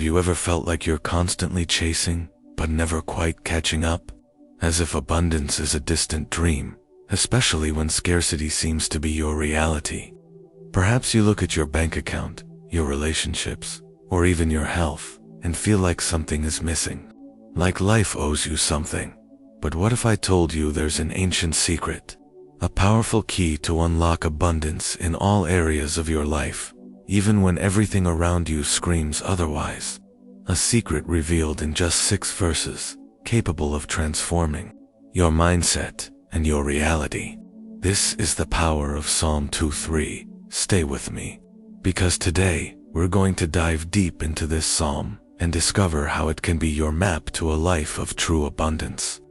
you ever felt like you're constantly chasing, but never quite catching up? As if abundance is a distant dream, especially when scarcity seems to be your reality. Perhaps you look at your bank account, your relationships, or even your health, and feel like something is missing. Like life owes you something. But what if I told you there's an ancient secret? A powerful key to unlock abundance in all areas of your life, even when everything around you screams otherwise. A secret revealed in just 6 verses, capable of transforming your mindset and your reality. This is the power of Psalm 2:3. Stay with me, because today we're going to dive deep into this psalm and discover how it can be your map to a life of true abundance.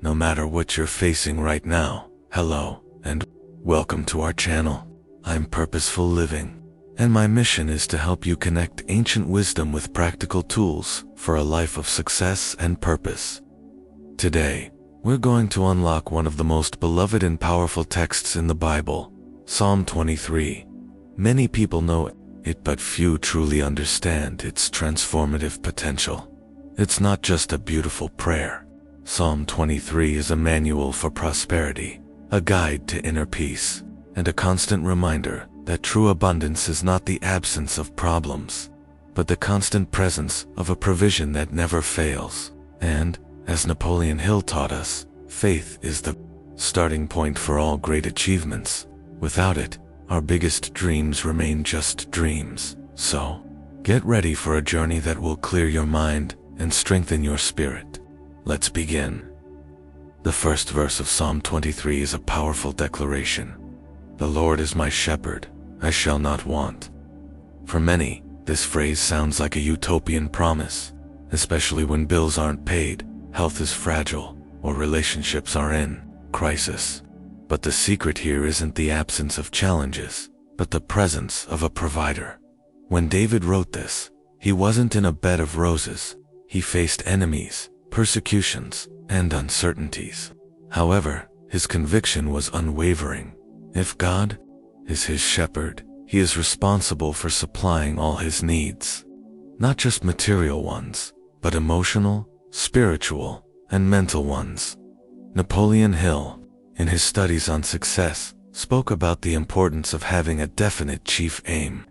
No matter what you're facing right now, hello, and welcome to our channel. I'm Purposeful Living, and my mission is to help you connect ancient wisdom with practical tools for a life of success and purpose. Today, we're going to unlock one of the most beloved and powerful texts in the Bible, Psalm 23. Many people know it, but few truly understand its transformative potential. It's not just a beautiful prayer. Psalm 23 is a manual for prosperity, a guide to inner peace, and a constant reminder that true abundance is not the absence of problems, but the constant presence of a provision that never fails. And, as Napoleon Hill taught us, faith is the starting point for all great achievements. Without it, our biggest dreams remain just dreams. So, get ready for a journey that will clear your mind and strengthen your spirit. Let's begin. The first verse of Psalm 23 is a powerful declaration. The Lord is my shepherd, I shall not want. For many, this phrase sounds like a utopian promise, especially when bills aren't paid, health is fragile, or relationships are in crisis. But the secret here isn't the absence of challenges, but the presence of a provider. When David wrote this, he wasn't in a bed of roses. He faced enemies, persecutions, and uncertainties. However, his conviction was unwavering. If God is his shepherd, he is responsible for supplying all his needs. Not just material ones, but emotional, spiritual, and mental ones. Napoleon Hill, in his studies on success, spoke about the importance of having a definite chief aim.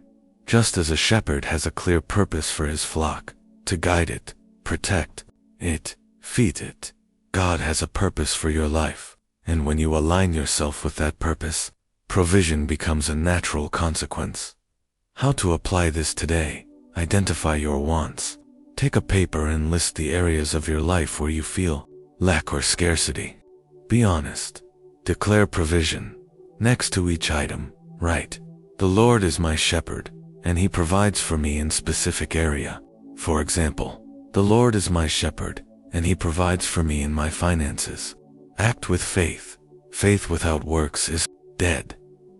Just as a shepherd has a clear purpose for his flock, to guide it, protect it, feed it, God has a purpose for your life, and when you align yourself with that purpose, provision becomes a natural consequence. How to apply this today? Identify your wants. Take a paper and list the areas of your life where you feel lack or scarcity. Be honest. Declare provision. Next to each item, write, the Lord is my shepherd, and he provides for me in specific area. For example, the Lord is my shepherd, and he provides for me in my finances. Act with faith. Faith without works is dead.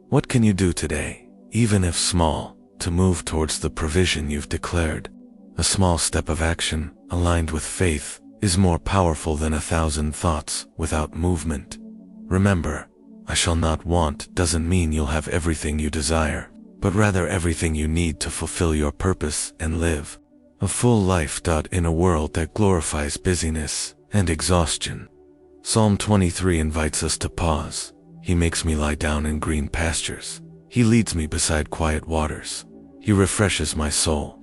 What can you do today, even if small, to move towards the provision you've declared? A small step of action, aligned with faith, is more powerful than 1,000 thoughts without movement. Remember, I shall not want doesn't mean you'll have everything you desire, but rather everything you need to fulfill your purpose and live a full life. In a world that glorifies busyness and exhaustion, Psalm 23 invites us to pause. He makes me lie down in green pastures. He leads me beside quiet waters. He refreshes my soul.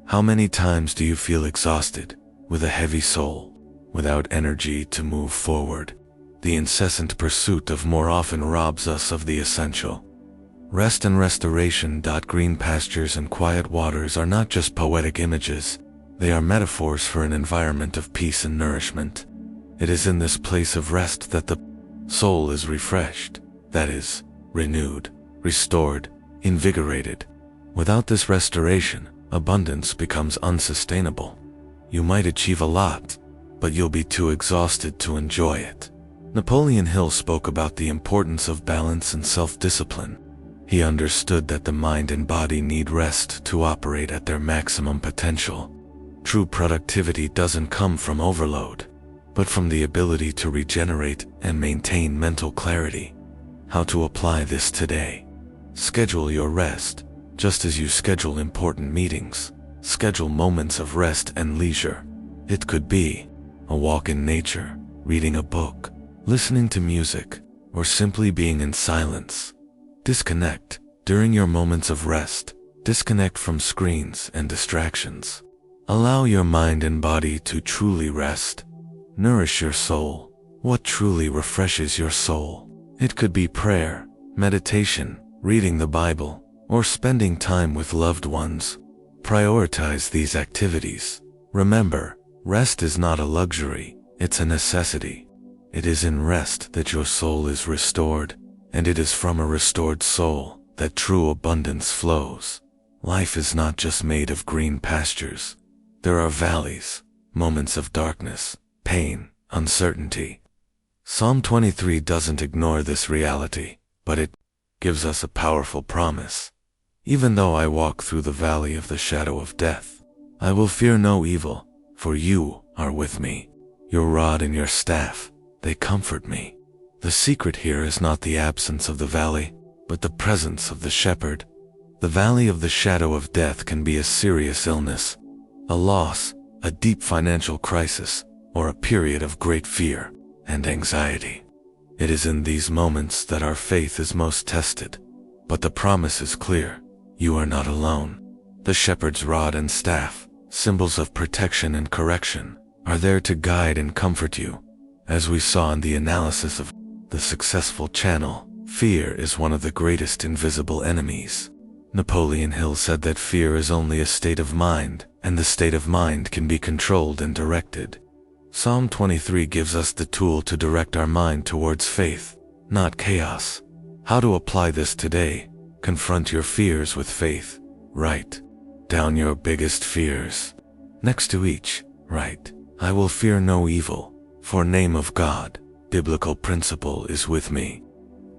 How many times do you feel exhausted, with a heavy soul, without energy to move forward? The incessant pursuit of more often robs us of the essential. Rest and restoration. Green pastures and quiet waters are not just poetic images, they are metaphors for an environment of peace and nourishment. It is in this place of rest that the soul is refreshed, that is, renewed, restored, invigorated. Without this restoration, abundance becomes unsustainable. You might achieve a lot, but you'll be too exhausted to enjoy it. Napoleon Hill spoke about the importance of balance and self-discipline. He understood that the mind and body need rest to operate at their maximum potential. True productivity doesn't come from overload, but from the ability to regenerate and maintain mental clarity. How to apply this today? Schedule your rest, just as you schedule important meetings. schedule moments of rest and leisure. It could be a walk in nature, reading a book, listening to music, or simply being in silence. Disconnect. During your moments of rest, disconnect from screens and distractions. Allow your mind and body to truly rest. Nourish your soul. What truly refreshes your soul? It could be prayer, meditation, reading the Bible, or spending time with loved ones. Prioritize these activities. Remember, rest is not a luxury, it's a necessity. It is in rest that your soul is restored, and it is from a restored soul that true abundance flows. Life is not just made of green pastures. There are valleys, moments of darkness, pain, uncertainty. Psalm 23 doesn't ignore this reality, but it gives us a powerful promise. Even though I walk through the valley of the shadow of death, I will fear no evil, for you are with me. Your rod and your staff, they comfort me. The secret here is not the absence of the valley, but the presence of the shepherd. The valley of the shadow of death can be a serious illness, a loss, a deep financial crisis, or a period of great fear and anxiety. It is in these moments that our faith is most tested. But the promise is clear. You are not alone. The shepherd's rod and staff, symbols of protection and correction, are there to guide and comfort you. As we saw in the analysis of the successful channel, fear is one of the greatest invisible enemies. Napoleon Hill said that fear is only a state of mind, and the state of mind can be controlled and directed. Psalm 23 gives us the tool to direct our mind towards faith, not chaos. How to apply this today? Confront your fears with faith. Write down your biggest fears. Next to each, write, I will fear no evil, for name of God, biblical principle is with me.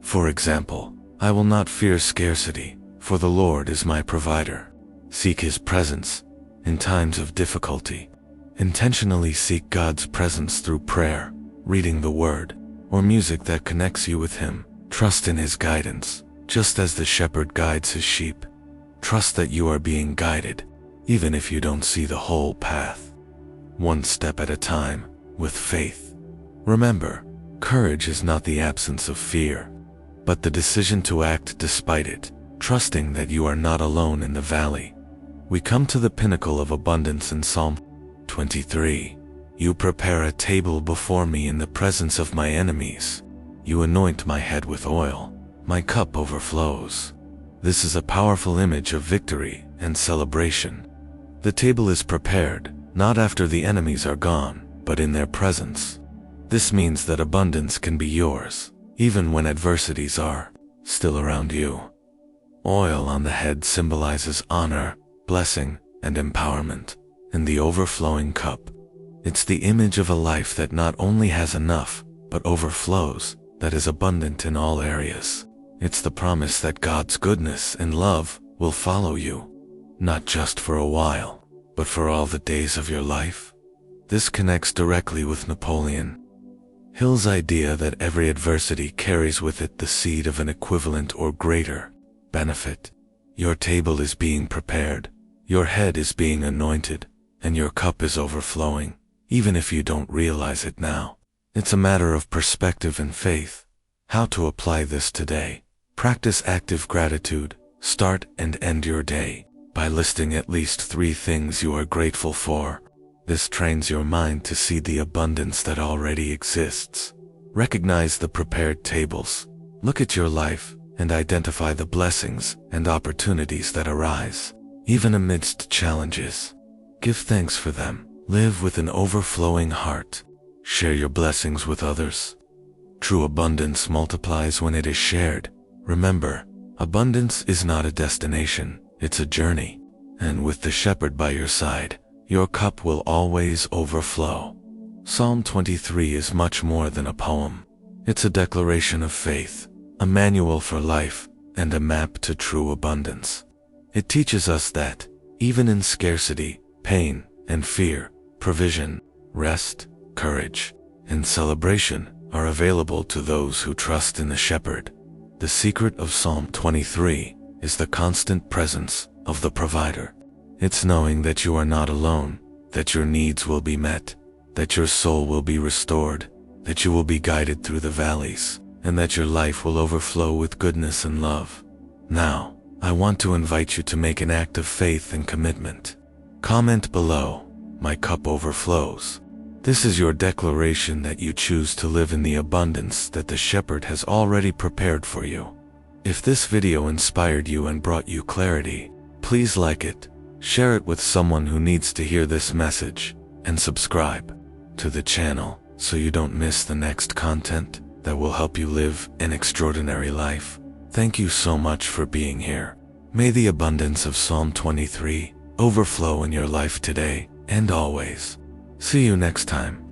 For example, I will not fear scarcity, for the Lord is my provider. Seek His presence in times of difficulty. Intentionally seek God's presence through prayer, reading the Word, or music that connects you with Him. Trust in His guidance, just as the shepherd guides his sheep. Trust that you are being guided, even if you don't see the whole path. One step at a time, with faith. Remember, courage is not the absence of fear, but the decision to act despite it, trusting that you are not alone in the valley. We come to the pinnacle of abundance in Psalm 23. You prepare a table before me in the presence of my enemies. You anoint my head with oil. My cup overflows. This is a powerful image of victory and celebration. The table is prepared, not after the enemies are gone, but in their presence. This means that abundance can be yours, even when adversities are still around you. Oil on the head symbolizes honor, blessing, and empowerment. In the overflowing cup, it's the image of a life that not only has enough, but overflows, that is abundant in all areas. It's the promise that God's goodness and love will follow you, not just for a while, but for all the days of your life. This connects directly with Napoleon Hill's idea that every adversity carries with it the seed of an equivalent or greater benefit. Your table is being prepared, your head is being anointed, and your cup is overflowing, even if you don't realize it now. It's a matter of perspective and faith. How to apply this today? Practice active gratitude. Start and end your day by listing at least 3 things you are grateful for. This trains your mind to see the abundance that already exists. Recognize the prepared tables. Look at your life and identify the blessings and opportunities that arise, even amidst challenges. Give thanks for them. Live with an overflowing heart. Share your blessings with others. True abundance multiplies when it is shared. Remember, abundance is not a destination, it's a journey. And with the shepherd by your side, your cup will always overflow. Psalm 23 is much more than a poem. It's a declaration of faith, a manual for life, and a map to true abundance. It teaches us that, even in scarcity, pain, and fear, provision, rest, courage, and celebration are available to those who trust in the shepherd. The secret of Psalm 23 is the constant presence of the provider. It's knowing that you are not alone, that your needs will be met, that your soul will be restored, that you will be guided through the valleys, and that your life will overflow with goodness and love. Now, I want to invite you to make an act of faith and commitment. Comment below, "My cup overflows." This is your declaration that you choose to live in the abundance that the Shepherd has already prepared for you. If this video inspired you and brought you clarity, please like it, share it with someone who needs to hear this message, and subscribe to the channel so you don't miss the next content that will help you live an extraordinary life. Thank you so much for being here. May the abundance of Psalm 23 overflow in your life today and always. See you next time.